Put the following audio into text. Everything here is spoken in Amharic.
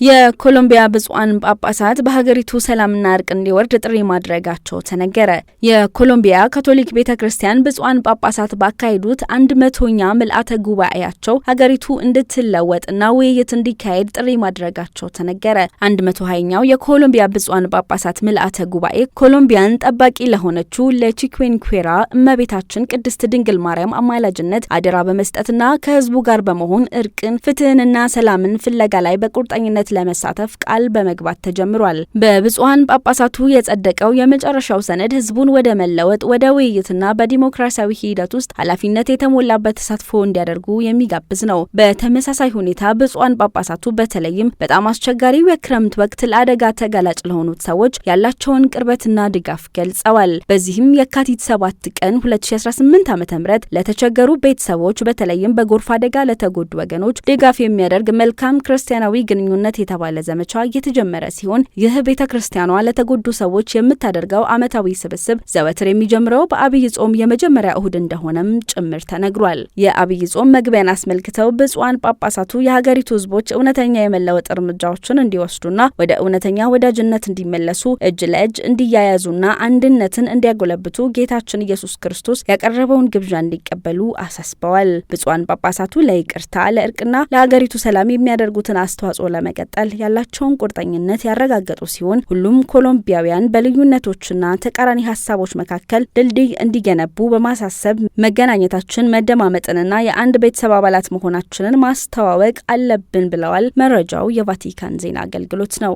የኮሎምቢያ ብፁዓን ጳጳሳት በሀገሪቱ ሰላምና እርቅ እንዲወርድ ጥሪ ማድረጋቸው ተነገረ። የኮሎምቢያ ካቶሊክ ቤተክርስቲያን ብፁዓን ጳጳሳት ባካሄዱት 100ኛ ምልአተ ጉባኤያቸው ሀገሪቱ እንድትለወጥና ውይይት እንዲካሄድ ጥሪ ማድረጋቸው ተነገረ። 120ኛው የኮሎምቢያ ብፁዓን ጳጳሳት ምልአተ ጉባኤ ኮሎምቢያን ጠባቂ ለሆነችው ለቺኩዌንኩዌራ እመቤታችን ቅድስት ድንግል ማርያም አማላጅነት አደራ በመስጠትና ከህዝቡ ጋር በመሆን እርቅን፣ ፍትህንና ሰላምን ፍለጋ ላይ በቁርጠኝነት ለመሳተፍ ቃል በመግባት ተጀምሯል። በብፁዓን ጳጳሳቱ የጸደቀው የመጨረሻው ሰነድ ህዝቡን ወደ መለወጥ፣ ወደ ውይይትና በዲሞክራሲያዊ ሂደት ውስጥ ኃላፊነት የተሞላበት ተሳትፎ እንዲያደርጉ የሚጋብዝ ነው። በተመሳሳይ ሁኔታ ብፁዓን ጳጳሳቱ በተለይም በጣም አስቸጋሪው የክረምት ወቅት ለአደጋ ተጋላጭ ለሆኑት ሰዎች ያላቸውን ቅርበትና ድጋፍ ገልጸዋል። በዚህም የካቲት 7 ቀን 2018 ዓ.ም ለተቸገሩ ቤተሰቦች በተለይም በጎርፍ አደጋ ለተጎዱ ወገኖች ድጋፍ የሚያደርግ መልካም ክርስቲያናዊ ግንኙነት የተባለ ዘመቻ እየተጀመረ ሲሆን ይህ ቤተክርስቲያኗ ለተጎዱ ሰዎች የምታደርገው ዓመታዊ ስብስብ ዘወትር የሚጀምረው በአብይ ጾም የመጀመሪያ እሁድ እንደሆነም ጭምር ተነግሯል። የአብይ ጾም መግቢያን አስመልክተው ብፁዓን ጳጳሳቱ የሀገሪቱ ህዝቦች እውነተኛ የመለወጥ እርምጃዎችን እንዲወስዱና ወደ እውነተኛ ወዳጅነት እንዲመለሱ እጅ ለእጅ እንዲያያዙና አንድነትን እንዲያጎለብቱ ጌታችን ኢየሱስ ክርስቶስ ያቀረበውን ግብዣ እንዲቀበሉ አሳስበዋል። ብፁዓን ጳጳሳቱ ለይቅርታ፣ ለእርቅና ለሀገሪቱ ሰላም የሚያደርጉትን አስተዋጽኦ ለመቀጠል ያላቸውን ቁርጠኝነት ያረጋገጡ ሲሆን ሁሉም ኮሎምቢያውያን በልዩነቶችና ተቃራኒ ሀሳቦች መካከል ድልድይ እንዲገነቡ በማሳሰብ መገናኘታችን፣ መደማመጥንና የአንድ ቤተሰብ አባላት መሆናችንን ማስተዋወቅ አለብን ብለዋል። መረጃው የቫቲካን ዜና አገልግሎት ነው።